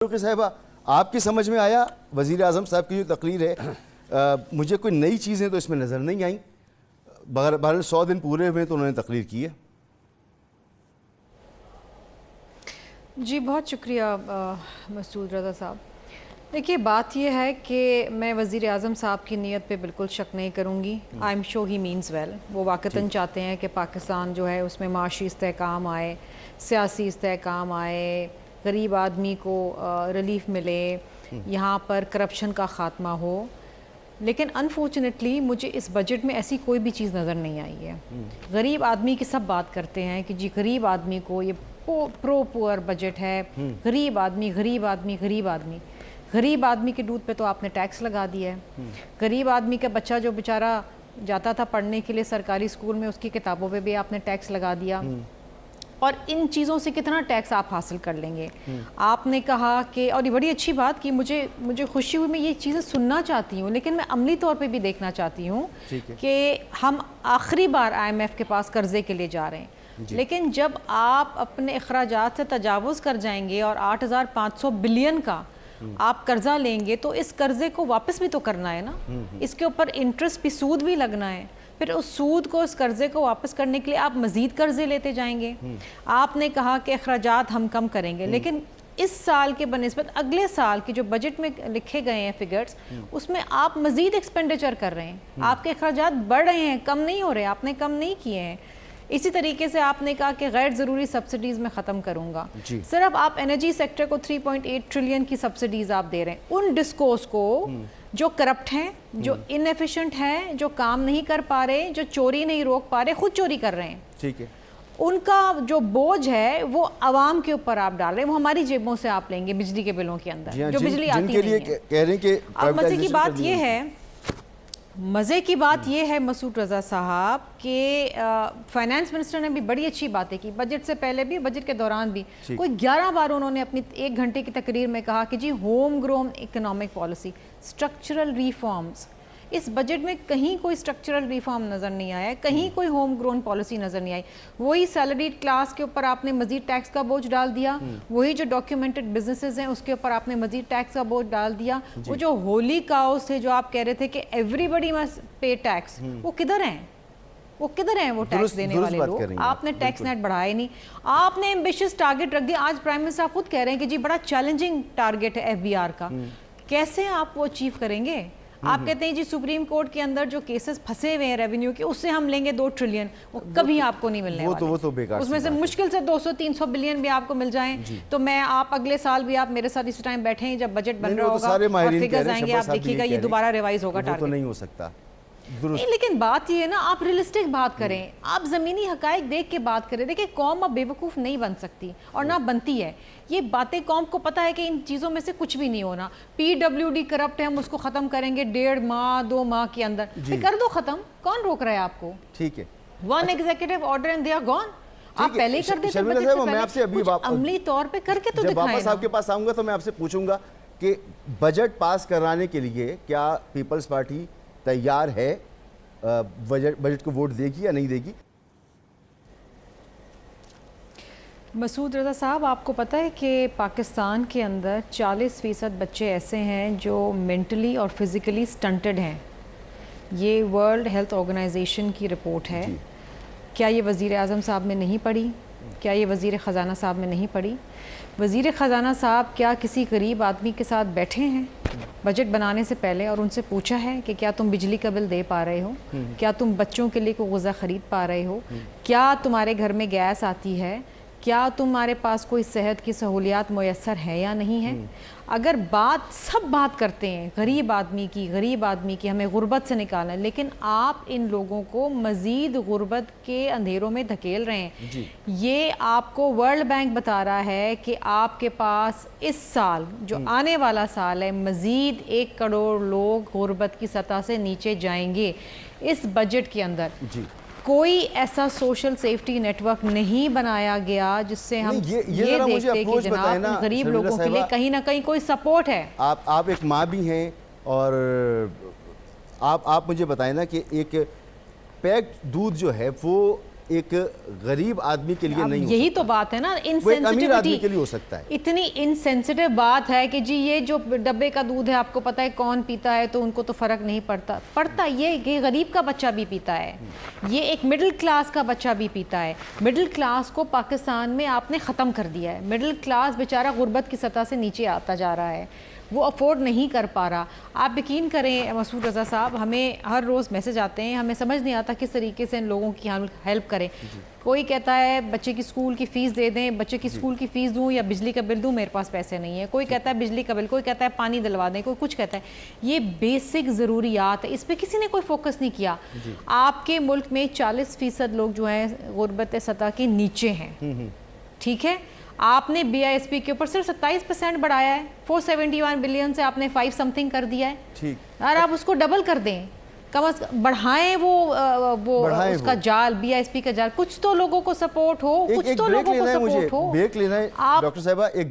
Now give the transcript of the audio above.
صاحبہ آپ کی سمجھ میں آیا وزیر اعظم صاحب کی جو تقریر ہے مجھے کوئی نئی چیزیں تو اس میں نظر نہیں آئیں، بہرحال 100 دن پورے ہوئے تو انہوں نے تقریر کی ہے۔ جی بہت شکریہ مسعود رضا صاحب۔ دیکھیے بات یہ ہے کہ میں وزیر اعظم صاحب کی نیت پہ بالکل شک نہیں کروں گی۔ I am sure he means well, وہ واقعتاً چاہتے ہیں کہ پاکستان جو ہے اس میں معاشی استحکام آئے، سیاسی استحکام آئے، غریب آدمی کو ریلیف ملے، یہاں پر کرپشن کا خاتمہ ہو، لیکن انفارچونیٹلی مجھے اس بجٹ میں ایسی کوئی بھی چیز نظر نہیں آئی ہے۔ غریب آدمی کی سب بات کرتے ہیں کہ جی غریب آدمی کو یہ پور بجٹ ہے، غریب آدمی غریب آدمی غریب آدمی۔ غریب آدمی کے دودھ پہ تو آپ نے ٹیکس لگا دیا ہے۔ غریب آدمی کا بچہ جو بیچارہ جاتا تھا پڑھنے کے لیے سرکاری اسکول میں، اس کی کتابوں پہ بھی آپ نے ٹیکس لگا دیا، اور ان چیزوں سے کتنا ٹیکس آپ حاصل کر لیں گے۔ آپ نے کہا کہ، اور یہ بڑی اچھی بات کی، مجھے خوشی ہوئی، میں یہ چیزیں سننا چاہتی ہوں لیکن میں عملی طور پہ بھی دیکھنا چاہتی ہوں کہ ہم آخری بار آئی ایم ایف کے پاس قرضے کے لیے جا رہے ہیں، لیکن جب آپ اپنے اخراجات سے تجاوز کر جائیں گے اور 8500 بلین کا آپ قرضہ لیں گے تو اس قرضے کو واپس بھی تو کرنا ہے نا، اس کے اوپر انٹرسٹ بھی، سود بھی لگنا ہے، پھر اس سود کو، اس قرضے کو واپس کرنے کے لیے آپ مزید قرضے لیتے جائیں گے۔ آپ نے کہا کہ اخراجات ہم کم کریں گے، لیکن اس سال کے بنسبت اگلے سال کی جو بجٹ میں لکھے گئے ہیں فگرز، اس میں آپ مزید ایکسپینڈیچر کر رہے ہیں، آپ کے اخراجات بڑھ رہے ہیں، کم نہیں ہو رہے، آپ نے کم نہیں کیے ہیں۔ اسی طریقے سے آپ نے کہا کہ غیر ضروری سبسڈیز میں ختم کروں گا، صرف آپ انرجی سیکٹر کو 3.8 ٹریلین کی سبسڈیز آپ دے رہے ہیں۔ ان ڈسکورس کو جو کرپٹ ہیں، جو انیفیشنٹ ہیں، جو کام نہیں کر پا رہے، جو چوری نہیں روک پا رہے، خود چوری کر رہے ہیں، ٹھیک ہے، ان کا جو بوجھ ہے وہ عوام کے اوپر آپ ڈال رہے ہیں، وہ ہماری جیبوں سے آپ لیں گے بجلی کے بلوں کے اندر، جو بجلی آتی نہیں ہے۔ اب مزے کی بات یہ ہے، مسعود رضا صاحب، کہ فائنانس منسٹر نے بھی بڑی اچھی باتیں کی، بجٹ سے پہلے بھی، بجٹ کے دوران بھی، کوئی 11 بار انہوں نے اپنی 1 گھنٹے کی تقریر میں کہا کہ جی home grown economic policy, structural reforms. اس بجٹ میں کہیں کوئی سٹرکچرل ریفارم نظر نہیں آیا ہے، کہیں کوئی ہوم گرون پالیسی نظر نہیں آئی۔ وہی سیلریڈ کلاس کے اوپر آپ نے مزید ٹیکس کا بوجھ ڈال دیا، وہی جو ڈاکیومنٹڈ بزنسز ہیں اس کے اوپر آپ نے مزید ٹیکس کا بوجھ ڈال دیا۔ وہ جو ہولی کاؤس تھے جو آپ کہہ رہے تھے کہ ایوری بڈی مسٹ پے ٹیکس، وہ کدھر ہیں؟ وہ کدھر ہیں وہ ٹیکس دینے والے لوگ؟ آپ نے ٹیکس نیٹ بڑھایا نہیں، آپ نے ایمبیشس ٹارگٹ رکھ دیا۔ آج پرائم منسٹر آپ خود کہہ رہے ہیں کہ جی بڑا چیلنجنگ ٹارگٹ ہے ایف بی آر کا، کیسے آپ وہ اچیو کریں گے؟ آپ کہتے ہیں جی سپریم کورٹ کے اندر جو کیسز پھنسے ہوئے ہیں ریونیو کے، اس سے ہم لیں گے 2 ٹریلین، وہ کبھی آپ کو نہیں ملنے والے۔ اس میں سے مشکل سے 200-300 بلین بھی آپ کو مل جائیں تو میں، آپ اگلے سال بھی آپ میرے ساتھ اسی ٹائم بیٹھیں ہیں جب بجٹ بن رہا ہوگا اور فگرز آئیں گے، آپ دیکھیے گا یہ دوبارہ ریوائز ہوگا ٹارگٹ۔ نہیں ہو سکتا، لیکن بات یہ ہے نا، آپ ریئلسٹک بات کریں، آپ زمینی حقائق دیکھ کے بات کریں۔ دیکھیں قوم اب بے وقوف نہیں بن سکتی اور نہ بنتی ہے، یہ باتیں قوم کو پتہ ہے کہ ان چیزوں میں سے کچھ بھی نہیں ہونا۔ پی ڈبلیو ڈی کرپٹ ہے، ہم اس کو ختم کریں گے 1.5 ماہ 2 ماہ کے اندر، کر دو ختم، کون روک رہا ہے آپ کو؟ ٹھیک ہے، 1 executive order and they are gone. آپ پہلے ہی کر دیتے بجٹ سے پہلے، کچھ عملی طور پہ کر کے تو دکھائیں۔ جب واپس آپ کے پاس آؤں گا تو میں آپ سے پوچھوں گا کہ بجٹ پاس کرانے کے لیے کیا پیپلز پارٹی تیار ہے، بجٹ کو ووٹ دے گی یا نہیں دے گی؟ مسعود رضا صاحب، آپ کو پتہ ہے کہ پاکستان کے اندر 40% بچے ایسے ہیں جو مینٹلی اور فزیکلی سٹنٹڈ ہیں، یہ ورلڈ ہیلتھ آرگنائزیشن کی رپورٹ ہے۔ کیا یہ وزیر اعظم صاحب نے نہیں پڑھی؟ کیا یہ وزیر خزانہ صاحب نے نہیں پڑھی؟ وزیر خزانہ صاحب کیا کسی غریب آدمی کے ساتھ بیٹھے ہیں بجٹ بنانے سے پہلے اور ان سے پوچھا ہے کہ کیا تم بجلی کا بل دے پا رہے ہو؟ کیا تم بچوں کے لیے کوئی غذا خرید پا رہے ہو؟ کیا تمہارے گھر میں گیس آتی ہے؟ کیا تمہارے پاس کوئی صحت کی سہولیات میسر ہے یا نہیں ہے؟ اگر سب بات کرتے ہیں غریب آدمی کی، ہمیں غربت سے نکالنا ہے، لیکن آپ ان لوگوں کو مزید غربت کے اندھیروں میں دھکیل رہے ہیں۔ یہ آپ کو ورلڈ بینک بتا رہا ہے کہ آپ کے پاس اس سال، جو آنے والا سال ہے، مزید 1 کروڑ لوگ غربت کی سطح سے نیچے جائیں گے۔ اس بجٹ کے اندر کوئی ایسا سوشل سیفٹی نیٹ ورک نہیں بنایا گیا جس سے ہم یہ دیکھتے کہ جناب غریب لوگوں کے لیے کہیں نہ کہیں کوئی سپورٹ ہے۔ آپ ایک ماں بھی ہیں اور آپ مجھے بتائیں نا کہ ایک پیکڈ دودھ جو ہے وہ ایک غریب آدمی کے لیے نہیں ہو یہی تو بات ہے نا، وہ ایک امیر آدمی کے لیے ہو سکتا ہے. اتنی انسینسٹیو بات ہے کہ جی یہ جو ڈبے کا دودھ ہے آپ کو پتہ ہے کون پیتا ہے تو ان کو تو فرق نہیں پڑتا یہ غریب کا بچہ بھی پیتا ہے، یہ ایک مڈل کلاس کا بچہ بھی پیتا ہے. مڈل کلاس کو پاکستان میں آپ نے ختم کر دیا ہے. مڈل کلاس بیچارہ غربت کی سطح سے نیچے آتا جا رہا ہے، وہ افورڈ نہیں کر پا رہا. آپ یقین کریں مسعود رضا صاحب، ہمیں ہر روز میسج آتے ہیں، ہمیں سمجھ نہیں آتا کس طریقے سے ان لوگوں کی ہیلپ کریں. کوئی کہتا ہے بچے کی اسکول کی فیس دے دیں، بچے کی اسکول کی فیس دوں یا بجلی کا بل دوں، میرے پاس پیسے نہیں ہیں. کوئی کہتا ہے بجلی کا بل، کوئی کہتا ہے پانی دلوا دیں، کوئی کچھ کہتا ہے. یہ بیسک ضروریات ہے، اس پہ کسی نے کوئی فوکس نہیں کیا. آپ کے ملک میں 40% لوگ جو ہیں غربت سطح کے نیچے ہیں، ٹھیک ہے. آپ نے بی آئی ایس پی کے اوپر صرف 27% بڑھایا ہے، 471 بلین سے آپ نے 5 سمتھنگ کر دیا ہے. اور آپ اس کو ڈبل کر دیں، کم از کم بڑھائیں وہ اس کا جال، بی آئی ایس پی کا جال. کچھ تو لوگوں کو سپورٹ ہو، کچھ تو لوگوں کو سپورٹ ہو. بریک لینا ہے ڈاکٹر صاحبہ. ایک